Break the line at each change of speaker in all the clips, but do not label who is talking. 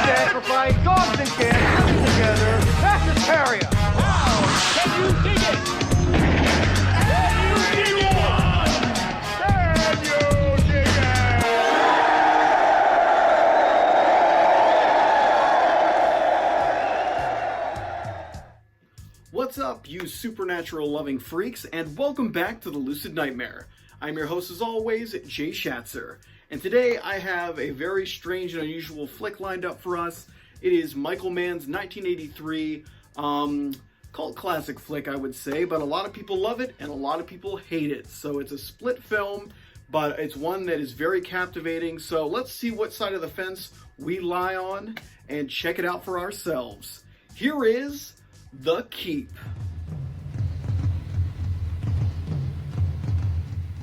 Sacrifice, dogs and cats living together. That's hysteria. Wow! Can you dig it? Can you dig it? Can you dig it?
What's up, you supernatural loving freaks, and welcome back to the Lucid Nightmare. I'm your host as always, Jay Schatzer. And today I have a very strange and unusual flick lined up for us. It is Michael Mann's 1983 cult classic flick, I would say, but a lot of people love it and a lot of people hate it. So it's a split film, but it's one that is very captivating. So let's see what side of the fence we lie on and check it out for ourselves. Here is The Keep.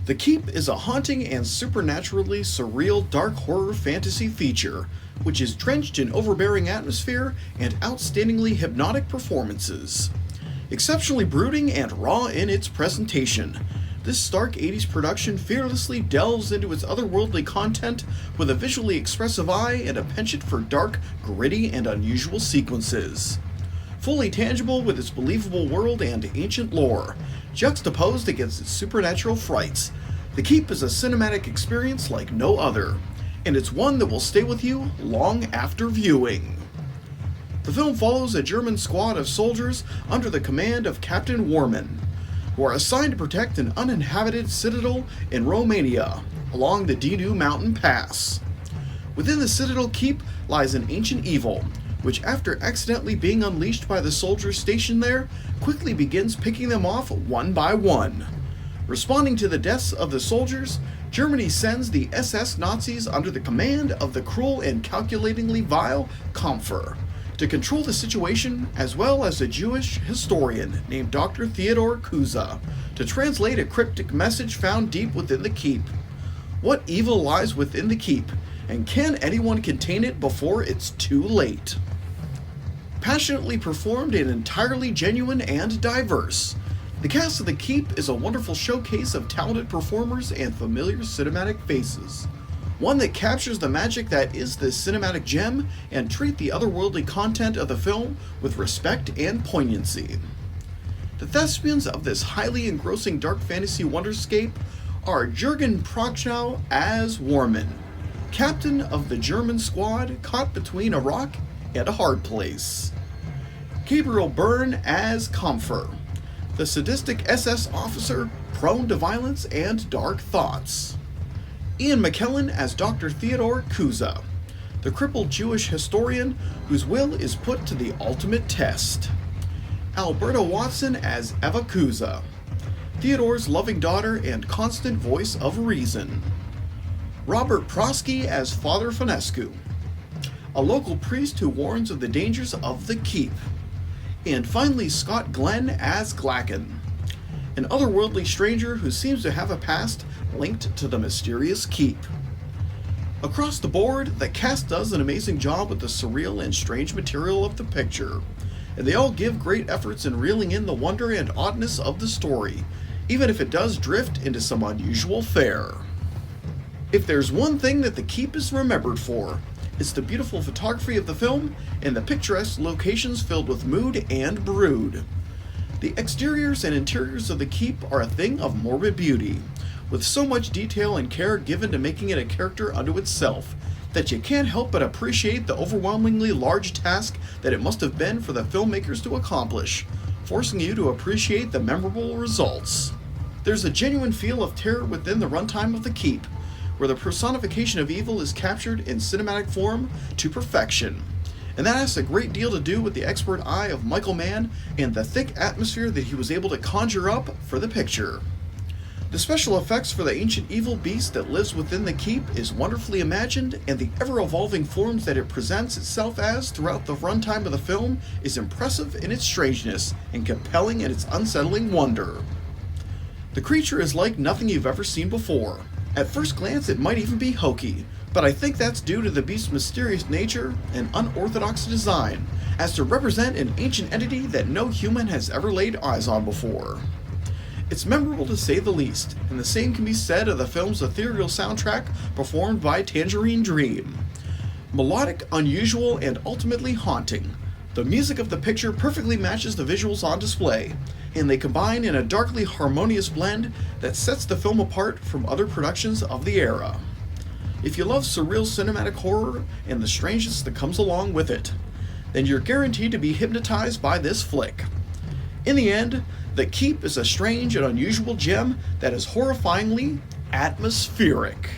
The Keep is a haunting and supernaturally surreal dark horror fantasy feature, which is drenched in overbearing atmosphere and outstandingly hypnotic performances. Exceptionally brooding and raw in its presentation, this stark 80s production fearlessly delves into its otherworldly content with a visually expressive eye and a penchant for dark, gritty, and unusual sequences. Fully tangible with its believable world and ancient lore, juxtaposed against its supernatural frights, The Keep is a cinematic experience like no other, and it's one that will stay with you long after viewing. The film follows a German squad of soldiers under the command of Captain Warman, who are assigned to protect an uninhabited citadel in Romania along the Dinu mountain pass. Within the citadel keep lies an ancient evil, which after accidentally being unleashed by the soldiers stationed there, quickly begins picking them off one by one. Responding to the deaths of the soldiers, Germany sends the SS Nazis under the command of the cruel and calculatingly vile Kampfer to control the situation, as well as a Jewish historian named Dr. Theodor Kuza to translate a cryptic message found deep within the keep. What evil lies within the keep, and can anyone contain it before it's too late? Passionately performed and entirely genuine and diverse, the cast of The Keep is a wonderful showcase of talented performers and familiar cinematic faces. One that captures the magic that is this cinematic gem and treat the otherworldly content of the film with respect and poignancy. The thespians of this highly engrossing dark fantasy wonderscape are Jürgen Prochnow as Warman, captain of the German squad caught between a rock and a hard place; Gabriel Byrne as Kampfer, the sadistic SS officer prone to violence and dark thoughts; Ian McKellen as Dr. Theodor Kuza, the crippled Jewish historian whose will is put to the ultimate test; Alberta Watson as Eva Kuza, Theodor's loving daughter and constant voice of reason; Robert Prosky as Father Fonescu, a local priest who warns of the dangers of the keep; and finally Scott Glenn as Glacken, an otherworldly stranger who seems to have a past linked to the mysterious keep. Across the board, the cast does an amazing job with the surreal and strange material of the picture, and they all give great efforts in reeling in the wonder and oddness of the story, even if it does drift into some unusual fare. If there's one thing that The Keep is remembered for, it's the beautiful photography of the film and the picturesque locations filled with mood and brood. The exteriors and interiors of the keep are a thing of morbid beauty, with so much detail and care given to making it a character unto itself, that you can't help but appreciate the overwhelmingly large task that it must have been for the filmmakers to accomplish, forcing you to appreciate the memorable results. There's a genuine feel of terror within the runtime of the keep, where the personification of evil is captured in cinematic form to perfection. And that has a great deal to do with the expert eye of Michael Mann and the thick atmosphere that he was able to conjure up for the picture. The special effects for the ancient evil beast that lives within the keep is wonderfully imagined, and the ever-evolving forms that it presents itself as throughout the runtime of the film is impressive in its strangeness and compelling in its unsettling wonder. The creature is like nothing you've ever seen before. At first glance, it might even be hokey, but I think that's due to the beast's mysterious nature and unorthodox design, as to represent an ancient entity that no human has ever laid eyes on before. It's memorable to say the least, and the same can be said of the film's ethereal soundtrack performed by Tangerine Dream. Melodic, unusual, and ultimately haunting, the music of the picture perfectly matches the visuals on display, and they combine in a darkly harmonious blend that sets the film apart from other productions of the era. If you love surreal cinematic horror and the strangeness that comes along with it, then you're guaranteed to be hypnotized by this flick. In the end, The Keep is a strange and unusual gem that is horrifyingly atmospheric.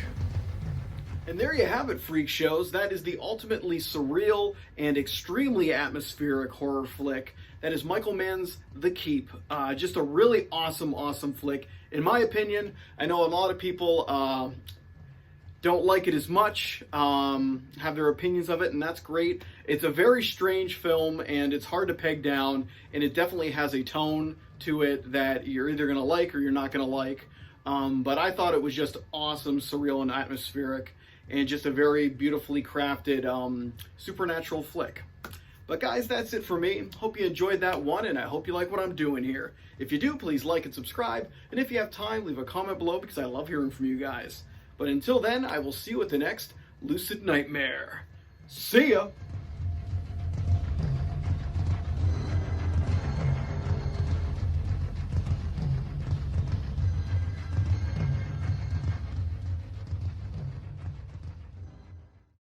And there you have it, freak shows. That is the ultimately surreal and extremely atmospheric horror flick. That is Michael Mann's The Keep. Just a really awesome flick. In my opinion, I know a lot of people don't like it as much, have their opinions of it, and that's great. It's a very strange film, and it's hard to peg down, and it definitely has a tone to it that you're either going to like or you're not going to like. But I thought it was just awesome, surreal, and atmospheric, and just a very beautifully crafted supernatural flick. But guys, that's it for me. Hope you enjoyed that one, and I hope you like what I'm doing here. If you do, please like and subscribe, and if you have time, leave a comment below because I love hearing from you guys. But until then, I will see you at the next Lucid Nightmare. See ya!